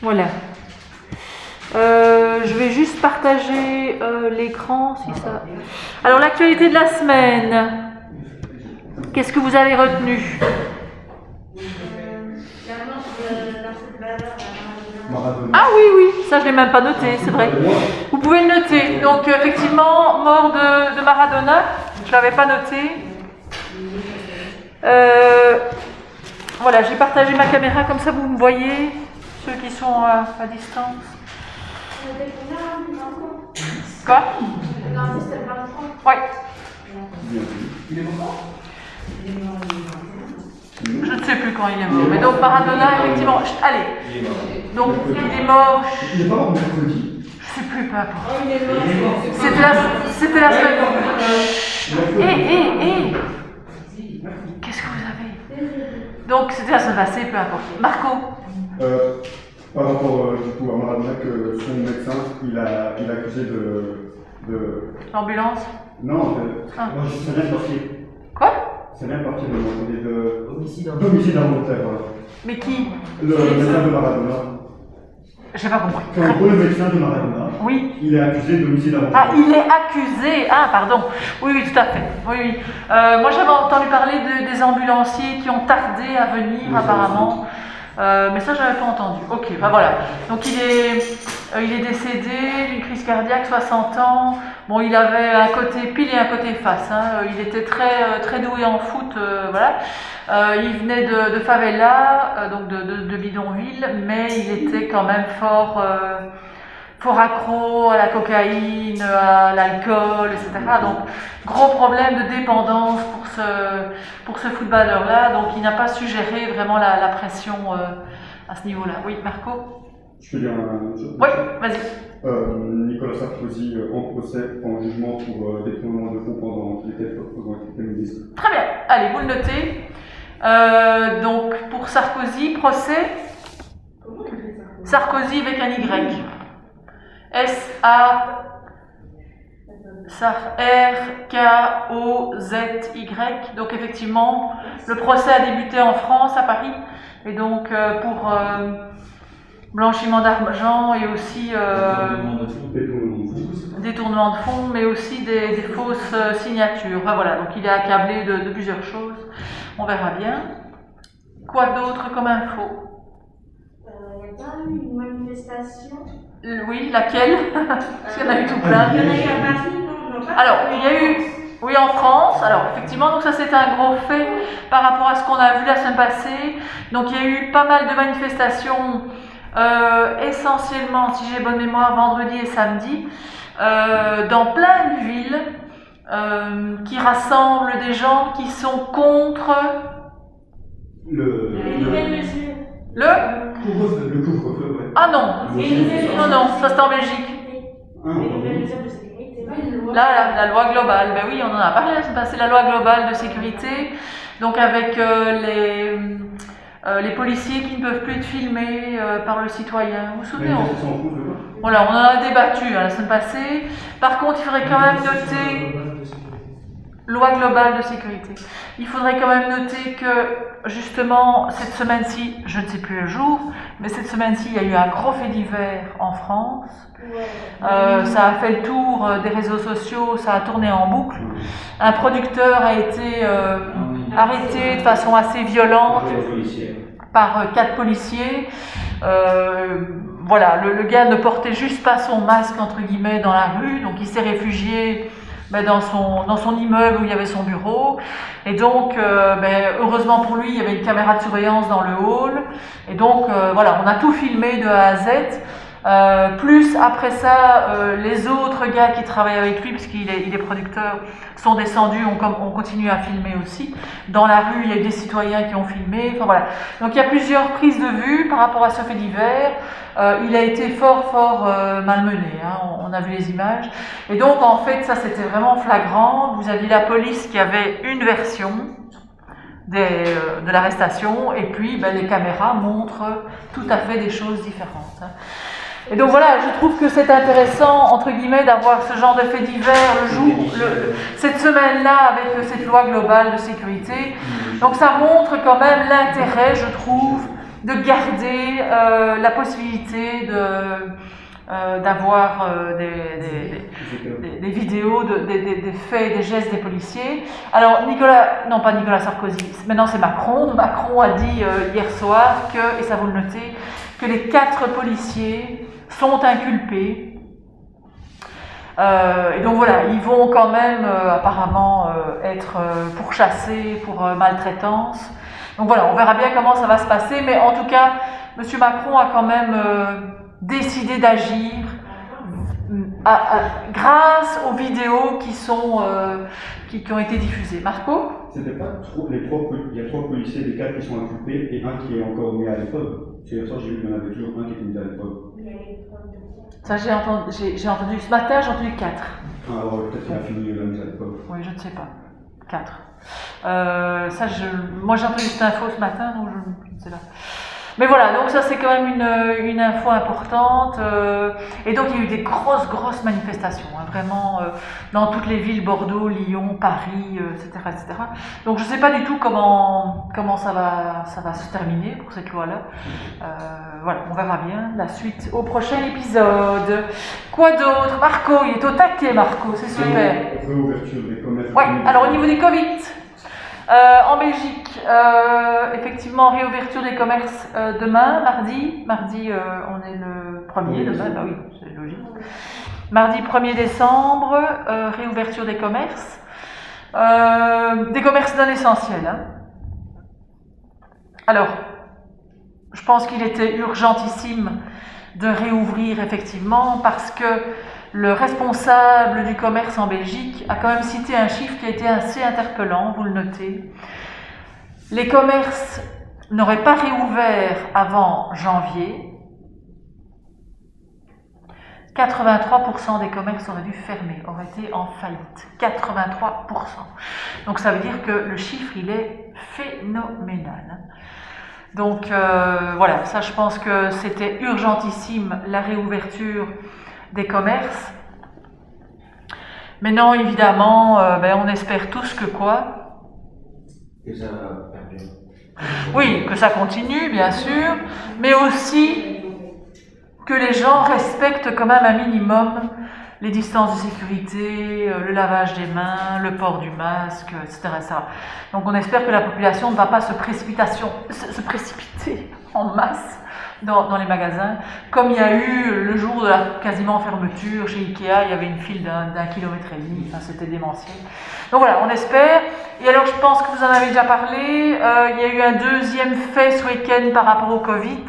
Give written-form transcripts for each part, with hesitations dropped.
Voilà. Je vais juste partager l'écran si ça. Alors l'actualité de la semaine. Qu'est-ce que vous avez retenu? Ah oui, ça je l'ai même pas noté, c'est vrai. Vous pouvez le noter. Donc effectivement, mort de Maradona, je l'avais pas noté. Voilà, j'ai partagé ma caméra comme ça vous me voyez, ceux qui sont à distance. Quoi? Oui. Il est mort? Je ne sais plus quand il est mort. Mais donc Maradona, effectivement. Allez. Donc il est mort. Il est pas mort mercredi. Je ne sais plus, peu importe. C'était la semaine. Qu'est-ce que vous avez? Donc c'était la semaine passée, peu importe. Marco? Par rapport du coup à Maradona, que son médecin, il a accusé de... L'ambulance? Non, moi je sais bien papier. Quoi? C'est bien papier de d'homicide involontaire, voilà. Mais qui? Le médecin de Maradona. J'ai pas compris. En gros, le médecin de Maradona, oui. Il est accusé d'homicide involontaire. Ah, il est accusé. Ah, pardon. Oui, tout à fait. Oui. Moi, j'avais entendu parler des ambulanciers qui ont tardé à venir, oui, apparemment. Mais ça, je n'avais pas entendu. Ok, voilà. Donc, il est décédé d'une crise cardiaque, 60 ans. Bon, il avait un côté pile et un côté face. Hein. Il était très doué en foot, voilà. Il venait de favela, donc de bidonville, mais il était quand même fort accro à la cocaïne, à l'alcool, etc. Donc, gros problème de dépendance pour ce footballeur-là. Donc, il n'a pas su gérer vraiment la pression à ce niveau-là. Oui, Marco? Je peux dire un chose? Oui, vas-y. Nicolas Sarkozy en procès, en jugement pour détournement de fonds pendant qu'il était ministre. Très bien. Allez, vous le notez. Donc, pour Sarkozy, procès. Sarkozy avec un Y. R-K-O-Z-Y. Donc effectivement, le procès a débuté en France, à Paris, et donc pour blanchiment d'argent et aussi détournement de fonds, mais aussi des fausses signatures. Enfin, voilà, donc il est accablé de plusieurs choses. On verra bien. Quoi d'autre comme info? Il y a pas eu une manifestation? Oui, laquelle? Parce qu'il y en a eu tout plein. Il y en a eu à Paris, non? Alors, il y a eu, oui, en France. Alors, effectivement, donc ça c'était un gros fait par rapport à ce qu'on a vu la semaine passée. Donc, il y a eu pas mal de manifestations, essentiellement, si j'ai bonne mémoire, vendredi et samedi, dans plein de villes, qui rassemblent des gens qui sont contre les nouvelles mesures. Le couvre-feu, ouais. Ah non, non, ça c'est en Belgique. Les nouvelles mesures de sécurité. Là, la loi globale, ben oui, on en a parlé la semaine passée, la loi globale de sécurité, donc avec les policiers qui ne peuvent plus être filmés par le citoyen. Vous vous souvenez? Voilà, on en a débattu la semaine passée. Par contre, il faudrait quand même noter loi globale de sécurité. Il faudrait quand même noter que, justement, cette semaine-ci, je ne sais plus le jour, mais cette semaine-ci, il y a eu un gros fait divers en France. Ça a fait le tour des réseaux sociaux, ça a tourné en boucle. Un producteur a été arrêté de façon assez violente par 4 policiers. Voilà, le gars ne portait juste pas son masque, entre guillemets, dans la rue, donc il s'est réfugié dans son immeuble où il y avait son bureau. Et donc, heureusement pour lui, il y avait une caméra de surveillance dans le hall. Et donc, voilà, on a tout filmé de A à Z. Plus après ça, les autres gars qui travaillent avec lui, puisqu'il est producteur, sont descendus, on continue à filmer aussi. Dans la rue, il y a eu des citoyens qui ont filmé. Enfin voilà. Donc il y a plusieurs prises de vue par rapport à ce fait divers. Il a été fort malmené. Hein. On a vu les images. Et donc en fait, ça c'était vraiment flagrant. Vous aviez la police qui avait une version de l'arrestation, et puis les caméras montrent tout à fait des choses différentes. Hein. Et donc voilà, je trouve que c'est intéressant, entre guillemets, d'avoir ce genre de fait divers cette semaine-là avec cette loi globale de sécurité. Donc ça montre quand même l'intérêt, je trouve, de garder la possibilité d'avoir des vidéos des faits et des gestes des policiers. Alors pas Nicolas Sarkozy, maintenant c'est Macron. Macron a dit hier soir et ça vous le notez, que les 4 policiers sont inculpés. Et donc voilà, ils vont quand même apparemment être pourchassés pour maltraitance. Donc voilà, on verra bien comment ça va se passer, mais en tout cas, M. Macron a quand même décidé d'agir grâce aux vidéos qui ont été diffusées. Marco ? C'était pas trop il y a 3 policiers des 4 qui sont inculpés et un qui est encore mis à l'épreuve. C'est ça, j'ai vu qu'il y en avait toujours un qui était mis à l'épreuve. Ça, j'ai entendu ce matin, j'ai entendu 4. Ah, alors peut-être qu'il a fini la mise à l'épreuve. Oui, je ne sais pas. 4. Moi, j'ai entendu cette info ce matin, donc je ne sais pas. Mais voilà, donc ça c'est quand même une info importante. Et donc il y a eu des grosses manifestations, hein, vraiment dans toutes les villes, Bordeaux, Lyon, Paris, etc., etc. Donc je ne sais pas du tout comment ça va se terminer pour cette loi-là. Voilà, on verra bien la suite au prochain épisode. Quoi d'autre ? Marco, il est au taquet, Marco, c'est super. Réouverture des commerces. Ouais, alors au niveau des Covid, en Belgique, effectivement, réouverture des commerces demain, mardi. Mardi, on est le 1er demain, bah oui, c'est logique. Mardi 1er décembre, réouverture des commerces. Des commerces non essentiels. Hein. Alors, je pense qu'il était urgentissime de réouvrir effectivement parce que le responsable du commerce en Belgique a quand même cité un chiffre qui a été assez interpellant, vous le notez. Les commerces n'auraient pas réouvert avant janvier. 83% des commerces auraient dû fermer, auraient été en faillite. 83%. Donc ça veut dire que le chiffre, il est phénoménal. Donc voilà, ça je pense que c'était urgentissime, la réouverture des commerces. Mais non, évidemment, on espère tous que quoi ? Que ça perdure. Oui, que ça continue, bien sûr, mais aussi que les gens respectent quand même un minimum les distances de sécurité, le lavage des mains, le port du masque, etc., etc. Donc on espère que la population ne va pas se précipiter en masse dans les magasins, comme il y a eu le jour de la quasiment fermeture chez Ikea, il y avait une file d'1,5 km, enfin, c'était démentiel. Donc voilà, on espère. Et alors je pense que vous en avez déjà parlé, il y a eu un deuxième fait ce week-end par rapport au Covid.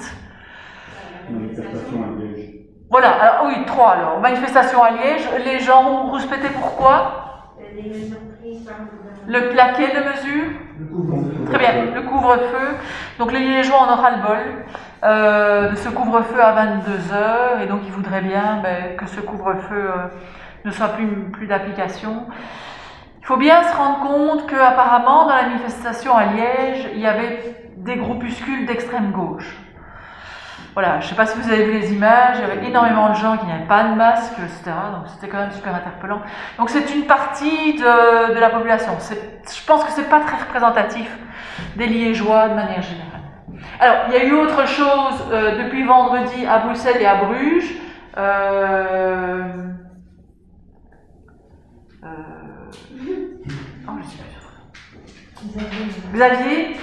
Manifestation à Liège. Voilà, alors oui, 3 alors. Manifestation à Liège, les gens ont respecté pourquoi ? Les mesures prises par le gouvernement. Le plaquet de mesures ? Le couvre-feu. Très bien, le couvre-feu. Donc les Liégeois en aura le bol de ce couvre-feu à 22h et donc ils voudraient bien que ce couvre-feu ne soit plus d'application. Il faut bien se rendre compte qu'apparemment dans la manifestation à Liège, il y avait des groupuscules d'extrême gauche. Voilà, je ne sais pas si vous avez vu les images, il y avait énormément de gens qui n'avaient pas de masque, etc. Donc c'était quand même super interpellant. Donc c'est une partie de la population. Je pense que ce n'est pas très représentatif des Liégeois de manière générale. Alors, il y a eu autre chose depuis vendredi à Bruxelles et à Bruges. Oh, je suis plus sûre. Xavier ?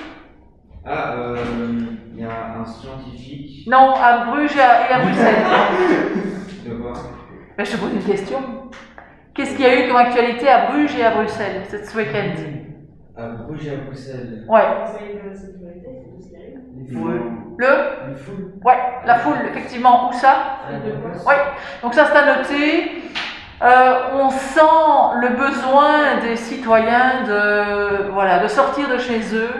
Il y a un scientifique. Non, à Bruges et à Bruxelles. De quoi ? Je te pose une question. Qu'est-ce qu'il y a eu comme actualité à Bruges et à Bruxelles ce week-end ? À Bruges et à Bruxelles. Ouais. La sécurité, c'est tout ce qu'il y a eu. Les foules. Le ? Les foules. Ouais, la foule, effectivement. Où ça ? Oui. Donc ça, c'est à noter. On sent le besoin des citoyens de sortir de chez eux,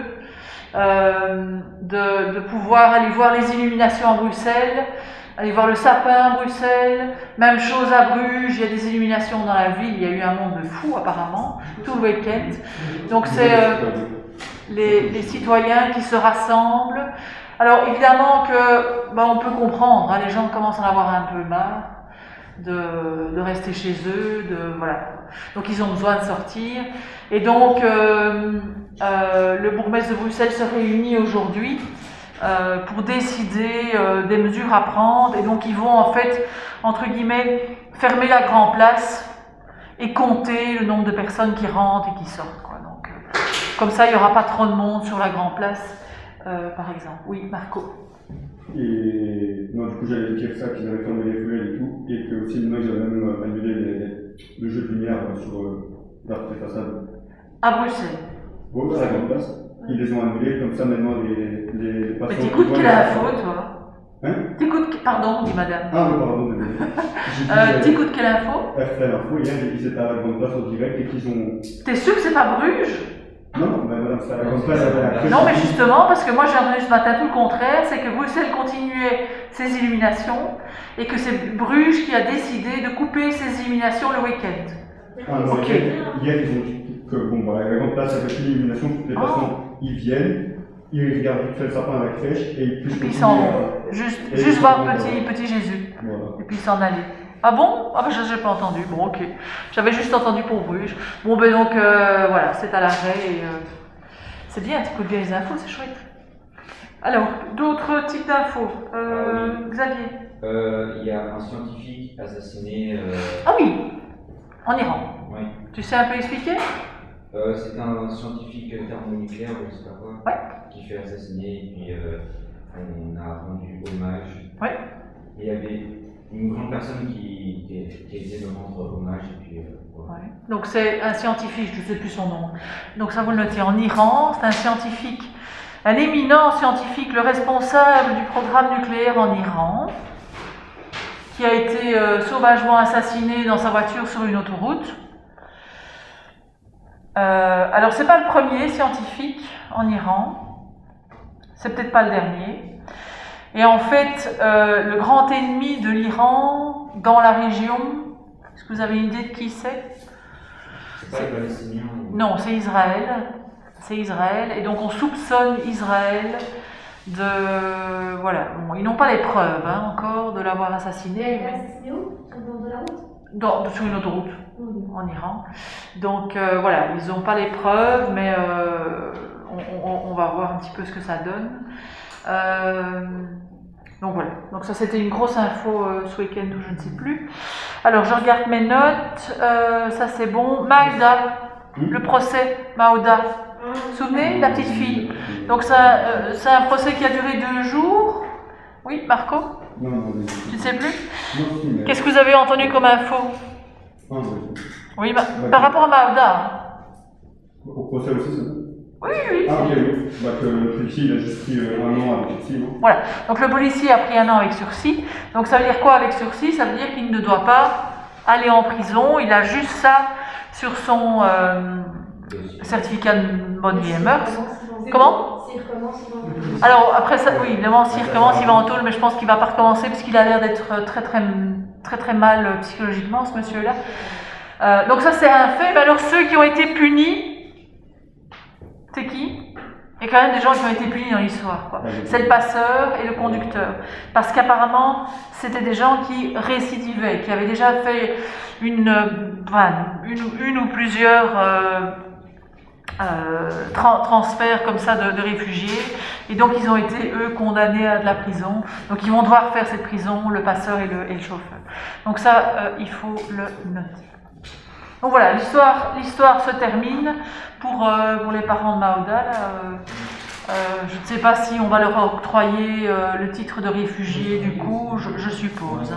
de pouvoir aller voir les illuminations à Bruxelles, aller voir le sapin à Bruxelles. Même chose à Bruges, il y a des illuminations dans la ville, il y a eu un monde de fous apparemment, tout le week-end. Donc c'est les citoyens qui se rassemblent. Alors évidemment que on peut comprendre, hein, les gens commencent à en avoir un peu marre de rester chez eux, voilà. Donc ils ont besoin de sortir. Et donc le bourgmestre de Bruxelles se réunit aujourd'hui pour décider des mesures à prendre. Et donc ils vont en fait, entre guillemets, fermer la Grand Place et compter le nombre de personnes qui rentrent et qui sortent, quoi. Donc, comme ça, il n'y aura pas trop de monde sur la Grand Place, par exemple. Oui, Marco. Et non, du coup, j'allais dire ça, qu'ils avaient fermé les ruelles et tout, et que aussi maintenant, ils avaient même annulé le jeu de lumière sur les façades. À Bruxelles. Bon, à la Grande Place, ils les ont annulés, comme ça maintenant les patients. Mais t'écoutes quelle info, toi? Hein? T'écoutes, pardon, dit madame. Ah, oui, pardon, désolé. T'écoutes quelle info? RTL Info, hier, ils étaient à la Grande Place au direct et qu'ils ont. T'es sûr que c'est pas Bruges? Non, mais madame, c'est à la Grande Place, avec la presse. Non, mais justement, parce que moi j'ai entendu ce matin tout le contraire, c'est que Bruxelles continuait ses illuminations et que c'est Bruges qui a décidé de couper ses illuminations le week-end. Ah, non, Ok. Hier, ils ont dit que bon, bah, la Grande Place avec l'illumination, toutes les patients, ils viennent, ils regardent vite fait le sapin à la crèche et ils puissent. Et puis ils s'en vont. Juste voir petit Jésus. Voilà. Et puis s'en aller. Ah bon? Ah ben je n'ai pas entendu. Bon, ok. J'avais juste entendu pour Bruges. Bon, ben donc voilà, c'est à l'arrêt et c'est bien, tu écoutes bien les infos, c'est chouette. Alors, d'autres types d'infos. Oui. Xavier? Il y a un scientifique assassiné. Ah oui, en Iran. Oui. Tu sais un peu expliquer? C'est un scientifique thermonucléaire, je sais pas quoi, Ouais. qui fait assassiner et puis on a rendu hommage. Ouais. Et il y avait une grande personne qui a essayé de rendre hommage et puis voilà. Ouais. Donc c'est un scientifique, je ne sais plus son nom. Donc ça vous le notez en Iran, c'est un scientifique, un éminent scientifique, le responsable du programme nucléaire en Iran, qui a été sauvagement assassiné dans sa voiture sur une autoroute. Alors c'est pas le premier scientifique en Iran, c'est peut-être pas le dernier. Et en fait, le grand ennemi de l'Iran dans la région, est-ce que vous avez une idée de qui c'est? C'est pas les Palestiniens ou... Non, c'est Israël. C'est Israël. Et donc on soupçonne Israël de... Voilà, bon, ils n'ont pas les preuves encore de l'avoir assassiné. C'est où? Sur le bord de la route? Sur une autoroute en Iran. Donc voilà, ils n'ont pas les preuves, mais on va voir un petit peu ce que ça donne. Donc voilà, donc ça c'était une grosse info ce week-end ou je ne sais plus. Alors je regarde mes notes, ça c'est bon. Maouda, le procès Maouda. Vous vous souvenez, la petite fille? Donc ça, c'est un procès qui a duré 2 jours. Oui, Marco? Non, Tu ne sais plus? non, si, mais. Qu'est-ce que vous avez entendu comme info? Ah, oui. Oui, par rapport à Maouda. Au procès aussi, c'est bon? Oui, oui. Ah, ok, oui. Bah, que le policier, il a juste pris 1 an avec sursis, non? Voilà, donc le policier a pris 1 an avec sursis. Donc ça veut dire quoi avec sursis? Ça veut dire qu'il ne doit pas aller en prison. Il a juste ça sur son certificat de bonne vie et mœurs. Comment? S'il recommence, il va en tôle. Alors après ça, oui, évidemment, s'il recommence, il va en tôle, mais je pense qu'il ne va pas recommencer parce qu'il a l'air d'être très mal psychologiquement, ce monsieur-là. Donc ça c'est un fait. Mais alors ceux qui ont été punis, c'est qui? Il y a quand même des gens qui ont été punis dans l'histoire, quoi. C'est le passeur et le conducteur. Parce qu'apparemment, c'était des gens qui récidivaient, qui avaient déjà fait une ou plusieurs transferts comme ça de réfugiés. Et donc, ils ont été, eux, condamnés à de la prison. Donc, ils vont devoir faire cette prison, le passeur et le chauffeur. Donc ça, il faut le noter. Donc voilà, l'histoire se termine pour les parents de Maouda. Je ne sais pas si on va leur octroyer le titre de réfugié du coup, je suppose.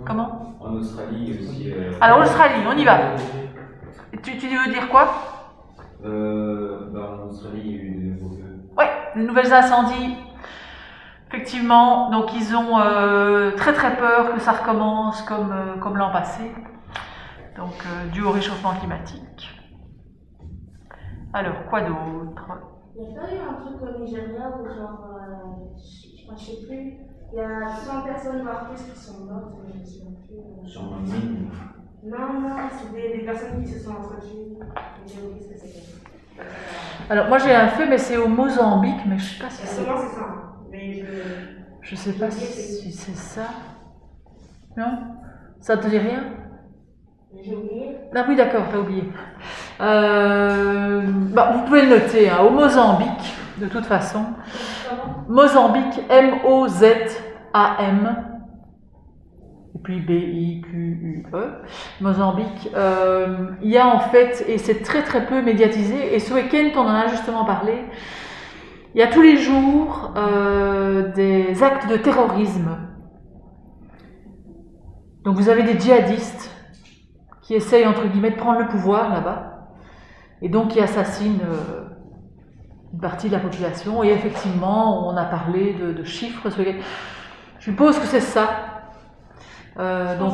Comment? En Australie aussi. Alors l'Australie, on y va. Tu veux dire quoi? En Australie, il y a eu des nouveaux feux. Oui, des nouvelles incendies. Effectivement, donc ils ont très peur que ça recommence comme l'an passé. Donc, dû au réchauffement climatique. Alors, quoi d'autre? Il n'y a pas eu un truc au Nigeria où genre, je ne sais plus, il y a 100 personnes voire plus qui sont mortes, mais je ne sais plus. Sur un mine. Non, c'est des personnes qui se sont entretuées. J'ai oublié ce que c'était. Alors, moi j'ai un fait, mais c'est au Mozambique, mais je ne sais pas si c'est... Comment c'est ça? Mais Je ne sais pas si c'est ça. Non? Ça ne te dit rien? j'ai oublié. Ah oui, d'accord, t'as oublié. Vous pouvez le noter, au Mozambique, de toute façon. Comment Mozambique, M-O-Z-A-M, et puis B-I-Q-U-E, Mozambique. Il y a en fait, et c'est très très peu médiatisé, et ce week-end on en a justement parlé, il y a tous les jours des actes de terrorisme. Donc vous avez des djihadistes qui essayent entre guillemets de prendre le pouvoir là-bas, et donc qui assassinent une partie de la population, et effectivement on a parlé de chiffres ce week-end. Je suppose que c'est ça. Donc,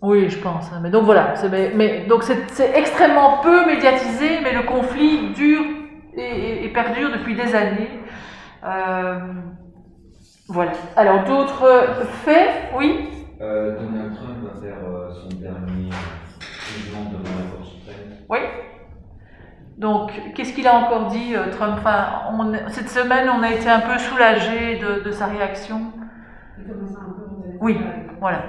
oui, je pense. Mais donc voilà. Donc c'est extrêmement peu médiatisé, mais le conflit dure et perdure depuis des années. Voilà. Alors d'autres faits, oui. Donald Trump va faire son dernier jugement devant la Cour suprême. Oui. Donc, qu'est-ce qu'il a encore dit, Trump? Enfin, cette semaine, on a été un peu soulagés de sa réaction. Oui, voilà.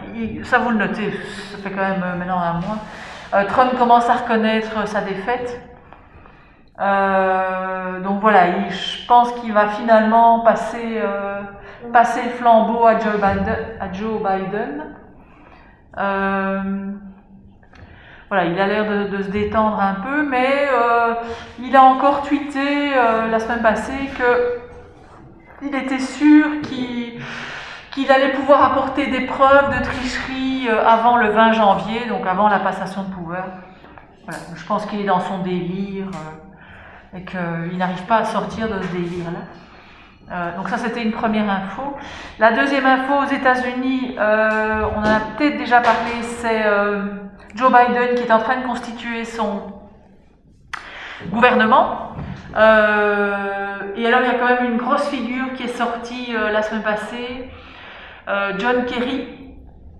Ça, vous le notez, ça fait quand même maintenant un mois. Trump commence à reconnaître sa défaite. Donc voilà, je pense qu'il va finalement passer le flambeau à Joe Biden. Voilà, il a l'air de se détendre un peu, mais il a encore tweeté la semaine passée qu'il était sûr qu'il allait pouvoir apporter des preuves de tricherie avant le 20 janvier, donc avant la passation de pouvoir. Voilà, je pense qu'il est dans son délire et qu'il n'arrive pas à sortir de ce délire-là. Donc ça, c'était une première info. La deuxième info aux États-Unis, on en a peut-être déjà parlé, c'est Joe Biden qui est en train de constituer son gouvernement. Et alors, il y a quand même une grosse figure qui est sortie la semaine passée, John Kerry.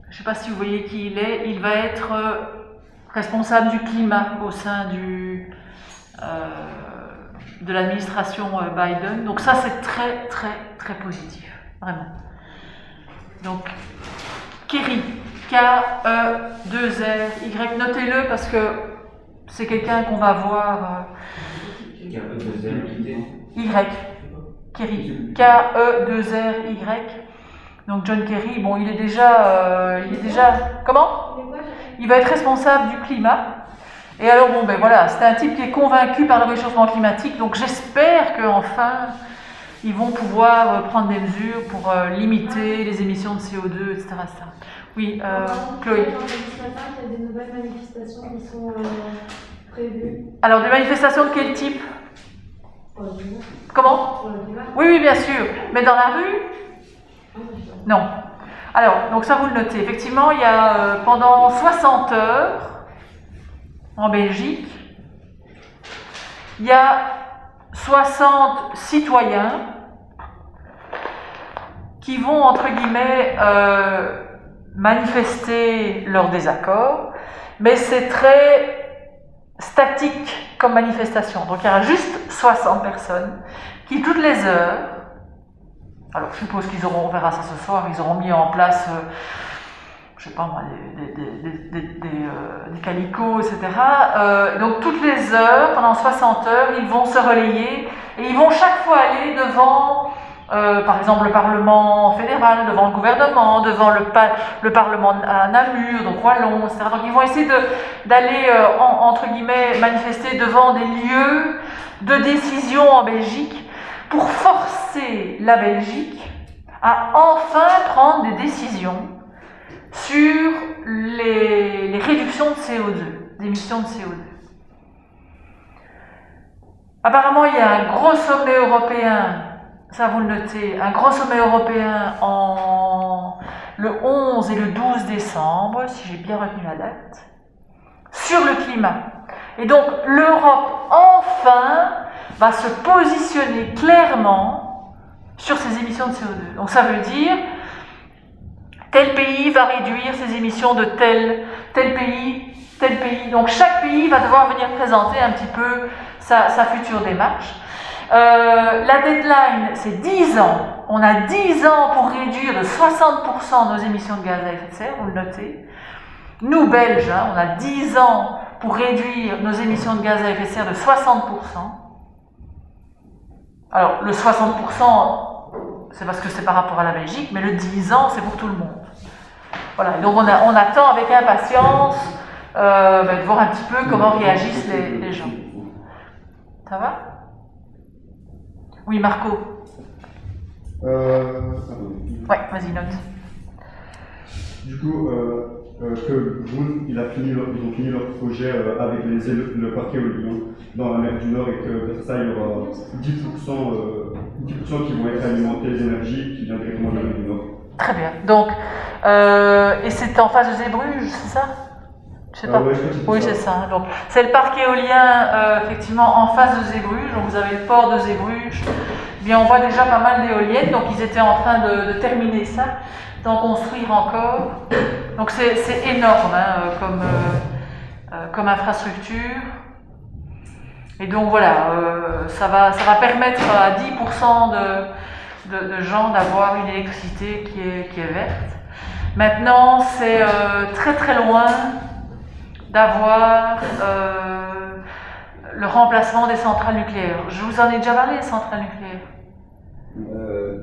Je ne sais pas si vous voyez qui il est. Il va être responsable du climat au sein de l'administration Biden. Donc ça, c'est très, très, très positif. Vraiment. Donc, Kerry, K-E-2-R-Y. Notez-le parce que c'est quelqu'un qu'on va voir. Y. Kerry. K-E-2-R-Y. Donc John Kerry, bon, il est déjà. Comment ? Il va être responsable du climat. Et alors, bon, ben voilà, c'est un type qui est convaincu par le réchauffement climatique, donc j'espère qu'enfin, ils vont pouvoir prendre des mesures pour limiter les émissions de CO2, etc. Oui, Chloé. Il y a des nouvelles manifestations qui sont prévues. Alors, des manifestations de quel type ? Comment ? Oui, bien sûr. Mais dans la rue ? Non. Alors, donc ça, vous le notez. Effectivement, il y a pendant 60 heures, en Belgique, il y a 60 citoyens qui vont, entre guillemets, manifester leur désaccord, mais c'est très statique comme manifestation. Donc il y a juste 60 personnes qui, toutes les heures, alors je suppose qu'ils auront, on verra ça ce soir, ils auront mis en place je sais pas moi, des calicots, etc. Donc toutes les heures, pendant 60 heures, ils vont se relayer et ils vont chaque fois aller devant, par exemple, le Parlement fédéral, devant le gouvernement, devant le Parlement à Namur, donc Wallon, etc. Donc ils vont essayer d'aller, entre guillemets, manifester devant des lieux de décision en Belgique pour forcer la Belgique à enfin prendre des décisions sur les réductions de CO2, d'émissions de CO2. Apparemment, il y a un gros sommet européen, ça vous le notez, un gros sommet européen le 11 et le 12 décembre, si j'ai bien retenu la date, sur le climat. Et donc, l'Europe, enfin, va se positionner clairement sur ces émissions de CO2. Donc, ça veut dire tel pays va réduire ses émissions de tel pays. Donc chaque pays va devoir venir présenter un petit peu sa future démarche. La deadline, c'est 10 ans. On a 10 ans pour réduire de 60% nos émissions de gaz à effet de serre, vous le notez. Nous, Belges, on a 10 ans pour réduire nos émissions de gaz à effet de serre de 60%. Alors, le 60%, c'est parce que c'est par rapport à la Belgique, mais le 10 ans, c'est pour tout le monde. Voilà, donc on attend avec impatience de voir un petit peu comment réagissent les gens. Ça va? Oui, Marco. Ouais, vas-y, note. Du coup, que Boone, ils ont fini leur projet avec le parc éolien dans la mer du Nord et que grâce à ça, il y aura 10% qui vont être alimentés des énergies qui viennent directement de la mer du Nord. Très bien. Donc, et c'est en face de Zeebrugge, c'est ça? Je sais pas. Ouais, oui, c'est ça. Donc, c'est le parc éolien, effectivement, en face de Zeebrugge. Donc, vous avez le port de Zeebrugge. Eh bien, on voit déjà pas mal d'éoliennes. Donc, ils étaient en train de terminer ça, d'en construire encore. Donc, c'est énorme comme infrastructure. Et donc, voilà, ça va permettre à 10% de gens d'avoir une électricité qui est verte. Maintenant, c'est très très loin d'avoir le remplacement des centrales nucléaires. Je vous en ai déjà parlé, les centrales nucléaires.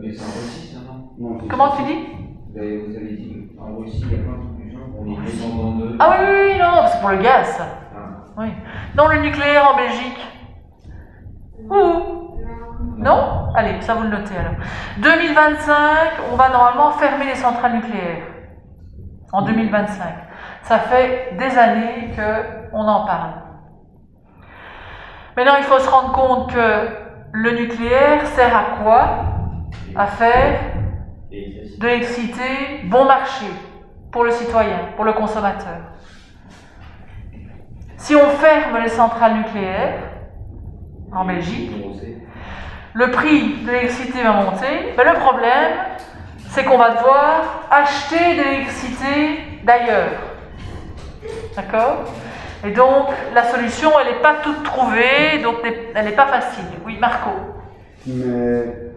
Mais c'est en Russie, ça, non? Comment tu dis? Vous avez dit qu'en Russie, il y a plein de conclusions pour les descendants de... Ah oui, non, c'est pour le gaz, ça. Oui. Non, le nucléaire en Belgique. Non? Allez, ça vous le notez alors. 2025, on va normalement fermer les centrales nucléaires. En 2025. Ça fait des années qu'on en parle. Maintenant, il faut se rendre compte que le nucléaire sert à quoi? À faire de l'électricité bon marché pour le citoyen, pour le consommateur. Si on ferme les centrales nucléaires en Belgique, le prix de l'électricité va monter. Mais le problème, c'est qu'on va devoir acheter de l'électricité d'ailleurs. D'accord? Et donc, la solution, elle n'est pas toute trouvée, donc elle n'est pas facile. Oui, Marco. Mais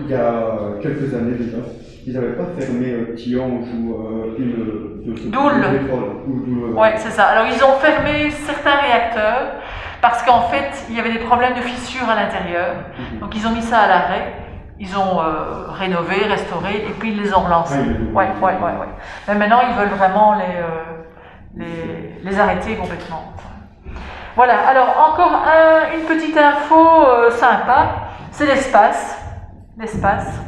il y a quelques années déjà, ils n'avaient pas fermé Tihange ou Doule. Oui, c'est ça. Alors, ils ont fermé certains réacteurs parce qu'en fait, il y avait des problèmes de fissures à l'intérieur. Donc, ils ont mis ça à l'arrêt. Ils ont rénové, restauré, et puis ils les ont relancés. Ouais. Mais maintenant, ils veulent vraiment les arrêter complètement. Voilà, alors encore une petite info sympa, c'est l'espace. L'espace.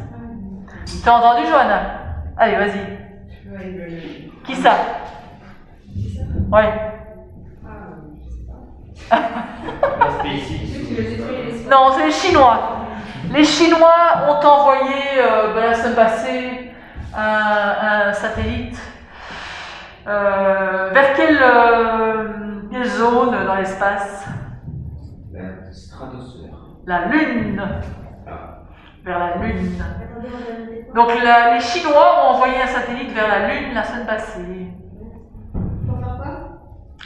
Tu as entendu, Johanna? Allez, vas-y. Qui ça? Ouais. Non, c'est les Chinois. Les Chinois ont envoyé la semaine passée un satellite. Vers quelle zone dans l'espace? La stratosphère. La Lune. Vers la Lune. Donc les Chinois ont envoyé un satellite vers la Lune la semaine passée. Pour faire quoi?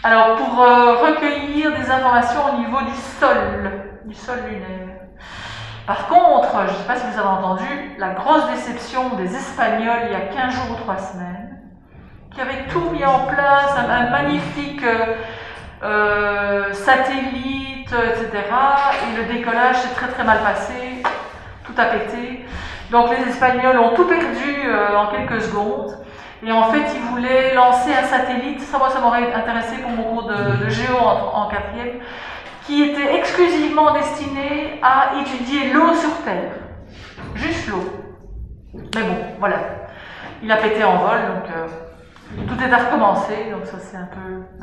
Alors pour recueillir des informations au niveau du sol lunaire. Par contre, je ne sais pas si vous avez entendu, la grosse déception des Espagnols il y a 15 jours ou 3 semaines, qui avaient tout mis en place, un magnifique satellite, etc. Et le décollage s'est très très mal passé, tout a pété. Donc les Espagnols ont tout perdu en quelques secondes. Et en fait, ils voulaient lancer un satellite, ça m'aurait intéressé pour mon cours de géo en 4e, qui était exclusivement destiné à étudier l'eau sur Terre. Juste l'eau. Mais bon, voilà. Il a pété en vol, donc tout est à recommencer, donc ça c'est un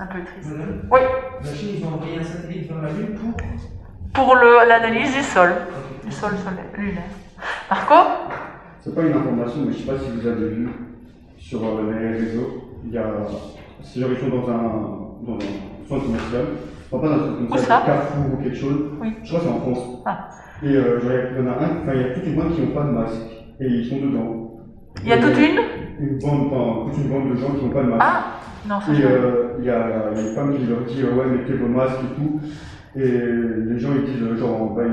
peu triste. Oui. La Chine, ils ont envoyé un satellite vers la Lune pour l'analyse du sol lunaire. Marco? C'est pas une information, mais je sais pas si vous avez vu sur les réseaux, si ils sont dans un centre commercial, pas dans un centre commercial, Carrefour ou quelque chose, oui. Je crois que c'est en France. Ah. Et il y en a il y a toute une bande qui n'ont pas de masque, et ils sont dedans. Il y a toute une bande de gens qui n'ont pas de masque. Ah, non, ça et il y a une femme qui leur dit ouais, mettez vos masques et tout. Et les gens ils disent genre ouais,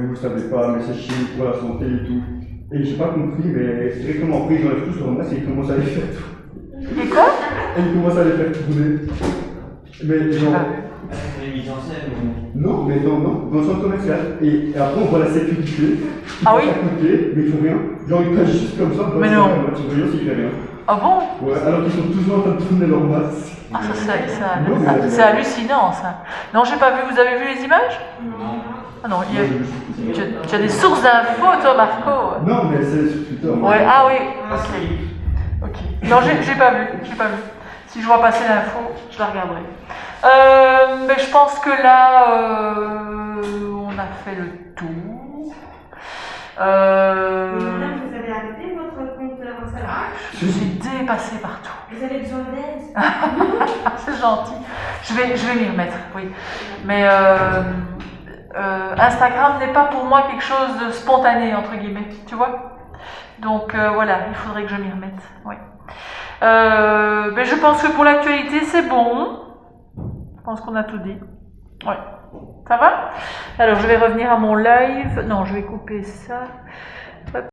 vous savez pas, mais c'est chimique pour la santé et tout. Et j'ai pas compris, mais directement après ils enlèvent tous leur masque et ils commencent à les faire tourner. Et quoi? Et ils commencent à les faire tourner. Mais genre. C'est une mise en scène ou... Non, mais dans le centre commercial. Et après, on voit la sécurité. Ah oui? À côté, mais ils font rien. Genre, ils passent juste comme ça. Mais non. Tu regardes s'il fait rien. Ah bon? Ouais, alors qu'ils sont toujours en train de tourner leur masque. Ah, Non, mais- c'est hallucinant ça. Non, j'ai pas vu. Vous avez vu les images? Ah non, tu as des sources d'infos, toi, Marco. Non, mais c'est sur Twitter. Ouais, ah oui, ok. Non, j'ai pas vu. Si je vois passer l'info, je la regarderai. Mais je pense que là, on a fait le tour. Madame, vous avez arrêté votre compte Instagram? Je suis dépassée partout. Vous avez besoin d'aide? C'est gentil. Je vais m'y remettre, oui. Mais Instagram n'est pas pour moi quelque chose de spontané, entre guillemets, tu vois. Donc voilà, il faudrait que je m'y remette, oui. Mais je pense que pour l'actualité, c'est bon. Je pense qu'on a tout dit. Ouais. Ça va? Alors, je vais revenir à mon live. Non, je vais couper ça. Hop.